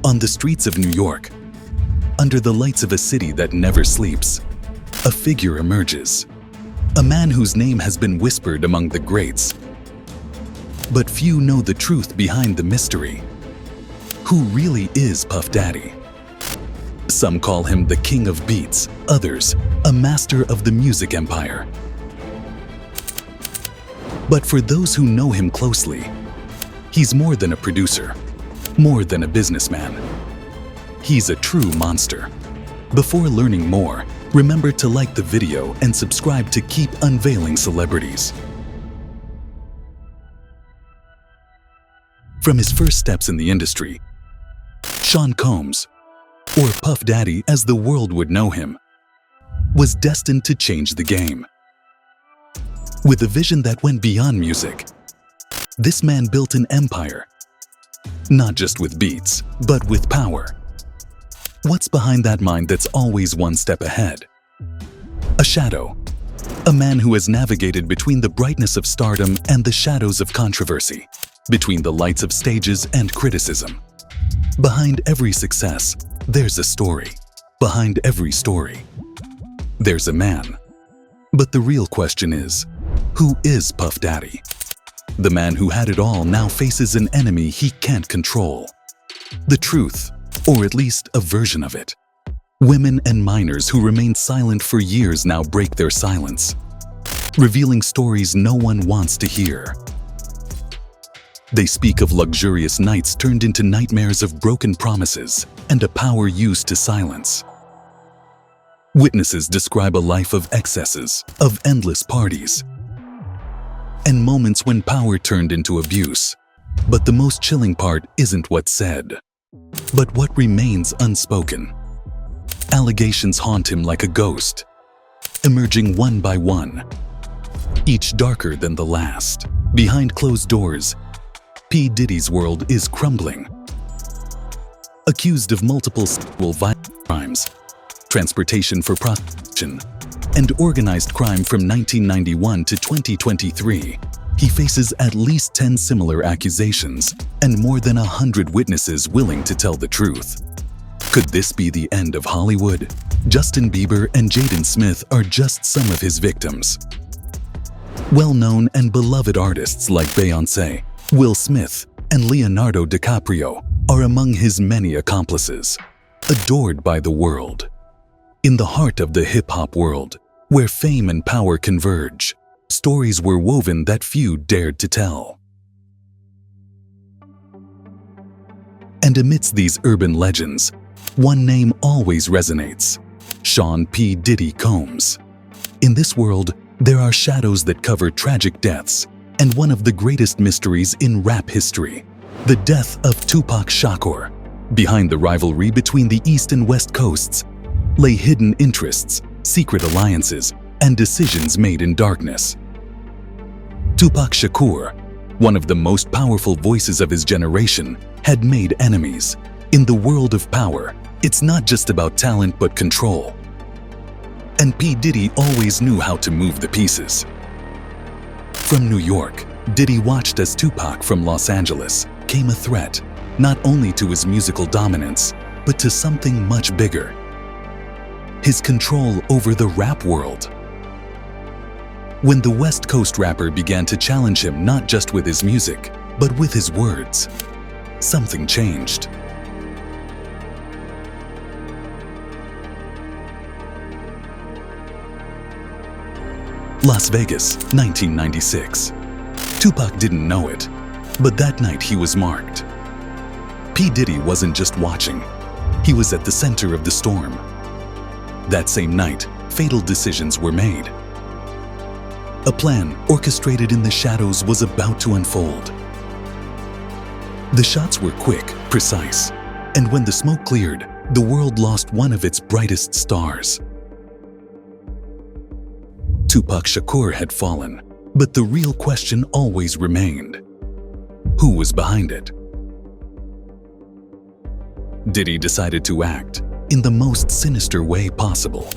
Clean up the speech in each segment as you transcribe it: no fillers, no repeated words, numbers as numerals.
On the streets of New York, under the lights of a city that never sleeps, a figure emerges. A man whose name has been whispered among the greats. But few know the truth behind the mystery. Who really is Puff Daddy? Some call him the king of beats, others, a master of the music empire. But for those who know him closely, he's more than a producer, more than a businessman. He's a true monster. Before learning more, remember to like the video and subscribe to keep unveiling celebrities. From his first steps in the industry, Sean Combs, or Puff Daddy as the world would know him, was destined to change the game. With a vision that went beyond music, this man built an empire, not just with beats, but with power. What's behind that mind that's always one step ahead? A shadow. A man who has navigated between the brightness of stardom and the shadows of controversy, between the lights of stages and criticism. Behind every success, there's a story. Behind every story, there's a man. But the real question is, who is Puff Daddy? The man who had it all now faces an enemy he can't control. The truth, or at least a version of it. Women and minors who remained silent for years now break their silence, revealing stories no one wants to hear. They speak of luxurious nights turned into nightmares of broken promises and a power used to silence. Witnesses describe a life of excesses, of endless parties, and moments when power turned into abuse. But the most chilling part isn't what's said, but what remains unspoken. Allegations haunt him like a ghost, emerging one by one, each darker than the last. Behind closed doors, P. Diddy's world is crumbling. Accused of multiple sexual violence crimes, transportation for prostitution, and organized crime from 1991 to 2023, he faces at least 10 similar accusations and more than 100 witnesses willing to tell the truth. Could this be the end of Hollywood? Justin Bieber and Jaden Smith are just some of his victims. Well-known and beloved artists like Beyoncé, Will Smith, and Leonardo DiCaprio are among his many accomplices, adored by the world. In the heart of the hip-hop world, where fame and power converge, stories were woven that few dared to tell. And amidst these urban legends, one name always resonates: Sean P. Diddy Combs. In this world, there are shadows that cover tragic deaths, and one of the greatest mysteries in rap history, the death of Tupac Shakur. Behind the rivalry between the East and West Coasts lay hidden interests, secret alliances, and decisions made in darkness. Tupac Shakur, one of the most powerful voices of his generation, had made enemies. In the world of power, it's not just about talent but control. And P. Diddy always knew how to move the pieces. From New York, Diddy watched as Tupac from Los Angeles came a threat, not only to his musical dominance, but to something much bigger: his control over the rap world. When the West Coast rapper began to challenge him not just with his music, but with his words, something changed. Las Vegas, 1996. Tupac didn't know it, but that night he was marked. P. Diddy wasn't just watching, he was at the center of the storm. That same night, fatal decisions were made. A plan orchestrated in the shadows was about to unfold. The shots were quick, precise, and when the smoke cleared, the world lost one of its brightest stars. Tupac Shakur had fallen, but the real question always remained: who was behind it? Diddy decided to act in the most sinister way possible.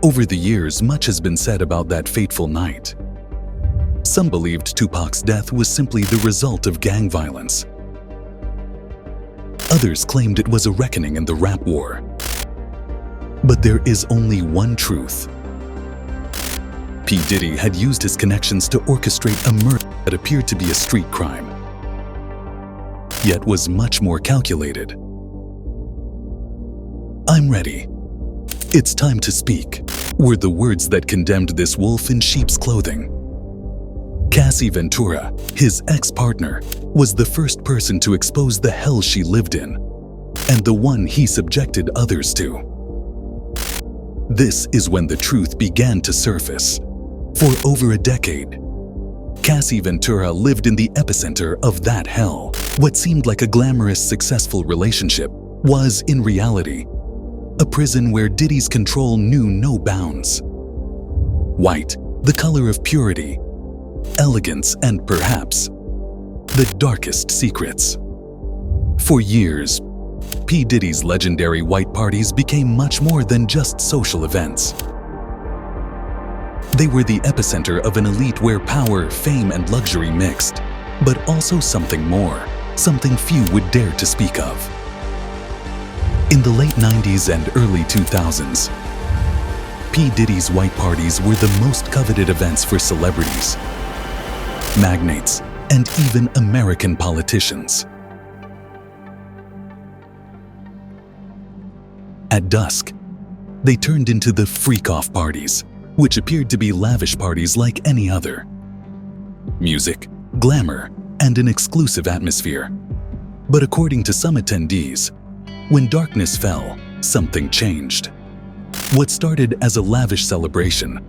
Over the years, much has been said about that fateful night. Some believed Tupac's death was simply the result of gang violence. Others claimed it was a reckoning in the rap war. But there is only one truth. P. Diddy had used his connections to orchestrate a murder that appeared to be a street crime, yet was much more calculated. "I'm ready. It's time to speak," were the words that condemned this wolf in sheep's clothing. Cassie Ventura, his ex-partner, was the first person to expose the hell she lived in, and the one he subjected others to. This is when the truth began to surface. For over a decade, Cassie Ventura lived in the epicenter of that hell. What seemed like a glamorous, successful relationship was, in reality, a prison where Diddy's control knew no bounds. White, the color of purity, elegance, and perhaps the darkest secrets. For years, P. Diddy's legendary white parties became much more than just social events. They were the epicenter of an elite where power, fame, and luxury mixed, but also something more, something few would dare to speak of. In the late 90s and early 2000s, P. Diddy's white parties were the most coveted events for celebrities, magnates, and even American politicians. At dusk, they turned into the freak-off parties, which appeared to be lavish parties like any other. Music, glamour, and an exclusive atmosphere. But according to some attendees, when darkness fell, something changed. What started as a lavish celebration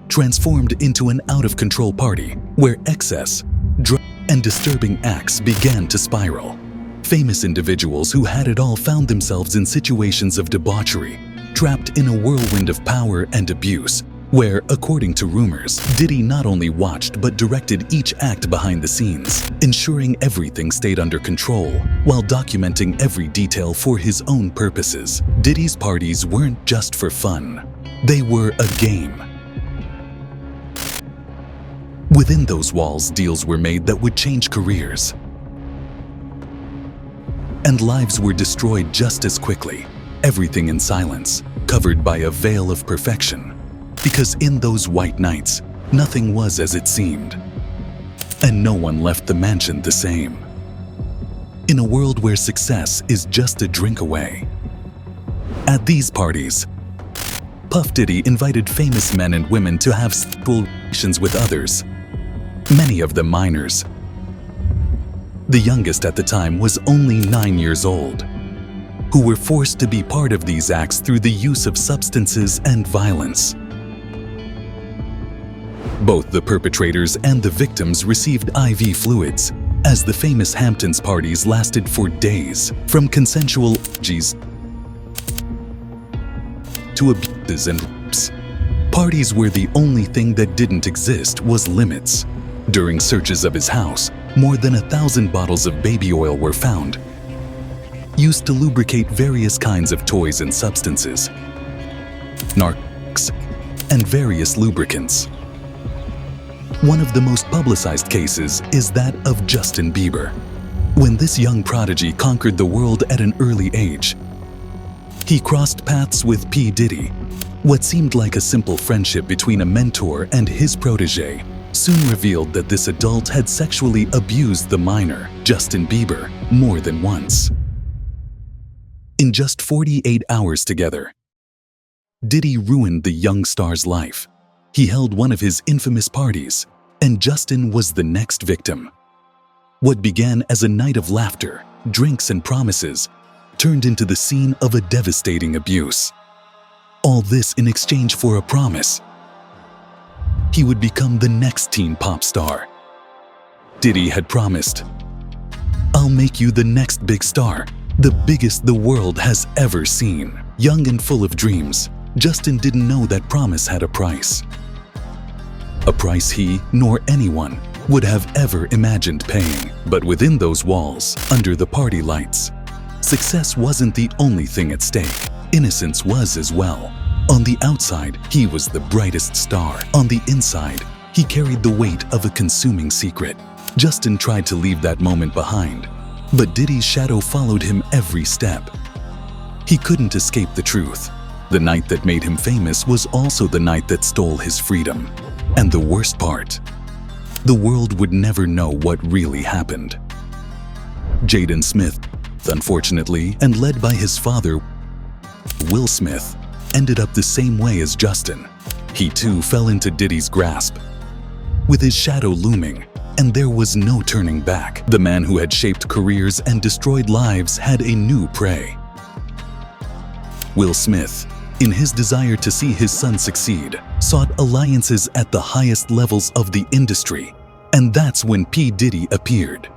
transformed into an out-of-control party where excess, drugs, and disturbing acts began to spiral. Famous individuals who had it all found themselves in situations of debauchery, trapped in a whirlwind of power and abuse, where, according to rumors, Diddy not only watched but directed each act behind the scenes, ensuring everything stayed under control, while documenting every detail for his own purposes. Diddy's parties weren't just for fun. They were a game. Within those walls, deals were made that would change careers. And lives were destroyed just as quickly, everything in silence, covered by a veil of perfection. Because in those white nights, nothing was as it seemed. And no one left the mansion the same. In a world where success is just a drink away. At these parties, Puff Diddy invited famous men and women to have sexual relations with others, many of them minors. The youngest at the time was only 9 years old, who were forced to be part of these acts through the use of substances and violence. Both the perpetrators and the victims received IV fluids, as the famous Hamptons parties lasted for days, from consensual orgies to abuses and rapes. Parties where the only thing that didn't exist was limits. During searches of his house, more than 1,000 bottles of baby oil were found, used to lubricate various kinds of toys and substances, narcotics, and various lubricants. One of the most publicized cases is that of Justin Bieber. When this young prodigy conquered the world at an early age, he crossed paths with P. Diddy. What seemed like a simple friendship between a mentor and his protege soon revealed that this adult had sexually abused the minor, Justin Bieber, more than once. In just 48 hours together, Diddy ruined the young star's life. He held one of his infamous parties, and Justin was the next victim. What began as a night of laughter, drinks, and promises turned into the scene of a devastating abuse. All this in exchange for a promise. He would become the next teen pop star. Diddy had promised, "I'll make you the next big star, the biggest the world has ever seen." Young and full of dreams, Justin didn't know that promise had a price. A price he, nor anyone, would have ever imagined paying. But within those walls, under the party lights, success wasn't the only thing at stake. Innocence was as well. On the outside, he was the brightest star. On the inside, he carried the weight of a consuming secret. Justin tried to leave that moment behind, But Diddy's shadow followed him every step. He couldn't escape the truth. The night that made him famous was also the night that stole his freedom. And the worst part, the world would never know what really happened. Jaden Smith, unfortunately, and led by his father, Will Smith, ended up the same way as Justin. He too fell into Diddy's grasp, with his shadow looming, and there was no turning back. The man who had shaped careers and destroyed lives had a new prey. Will Smith, in his desire to see his son succeed, sought alliances at the highest levels of the industry, and that's when P. Diddy appeared.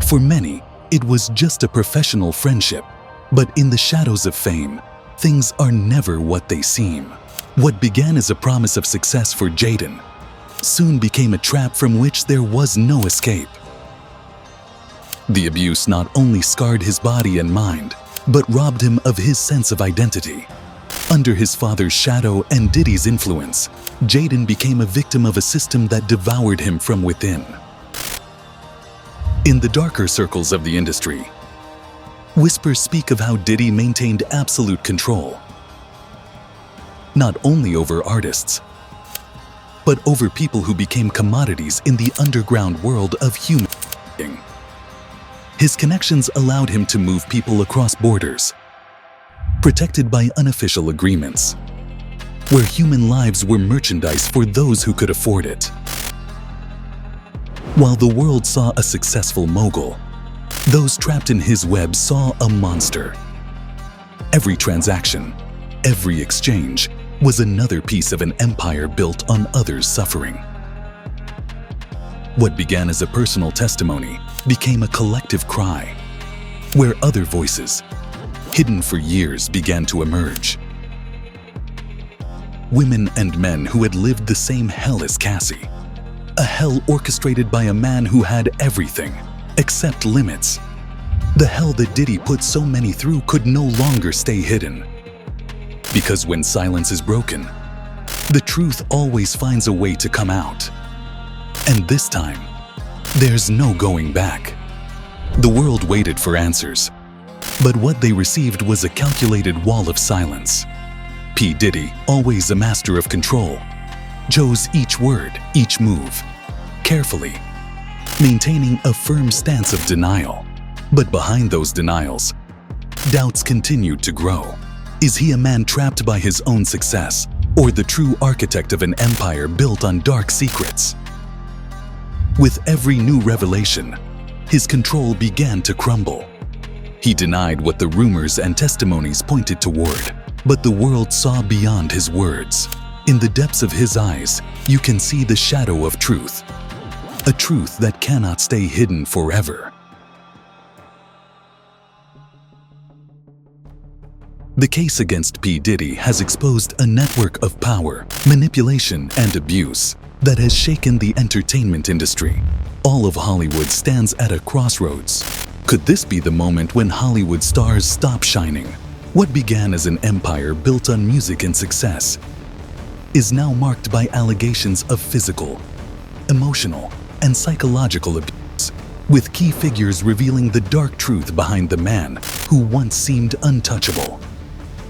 For many, it was just a professional friendship, but in the shadows of fame, things are never what they seem. What began as a promise of success for Jaden soon became a trap from which there was no escape. The abuse not only scarred his body and mind, but robbed him of his sense of identity. Under his father's shadow and Diddy's influence, Jaden became a victim of a system that devoured him from within. In the darker circles of the industry, whispers speak of how Diddy maintained absolute control, not only over artists, but over people who became commodities in the underground world of human being. His connections allowed him to move people across borders, protected by unofficial agreements, where human lives were merchandise for those who could afford it. While the world saw a successful mogul, those trapped in his web saw a monster. Every transaction, every exchange, was another piece of an empire built on others' suffering. What began as a personal testimony became a collective cry, where other voices, hidden for years, began to emerge. Women and men who had lived the same hell as Cassie, a hell orchestrated by a man who had everything except limits. The hell that Diddy put so many through could no longer stay hidden. Because when silence is broken, the truth always finds a way to come out. And this time, there's no going back. The world waited for answers, but what they received was a calculated wall of silence. P. Diddy, always a master of control, chose each word, each move, carefully, maintaining a firm stance of denial. But behind those denials, doubts continued to grow. Is he a man trapped by his own success, or the true architect of an empire built on dark secrets? With every new revelation, his control began to crumble. He denied what the rumors and testimonies pointed toward, but the world saw beyond his words. In the depths of his eyes, you can see the shadow of truth, a truth that cannot stay hidden forever. The case against P. Diddy has exposed a network of power, manipulation, and abuse that has shaken the entertainment industry. All of Hollywood stands at a crossroads. Could this be the moment when Hollywood stars stop shining? What began as an empire built on music and success is now marked by allegations of physical, emotional, and psychological abuse, with key figures revealing the dark truth behind the man who once seemed untouchable.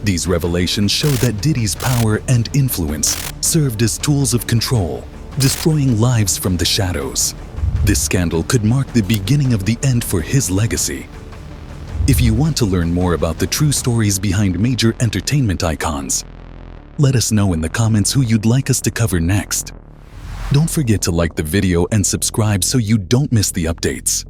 These revelations show that Diddy's power and influence served as tools of control, destroying lives from the shadows. This scandal could mark the beginning of the end for his legacy. If you want to learn more about the true stories behind major entertainment icons, let us know in the comments who you'd like us to cover next. Don't forget to like the video and subscribe so you don't miss the updates.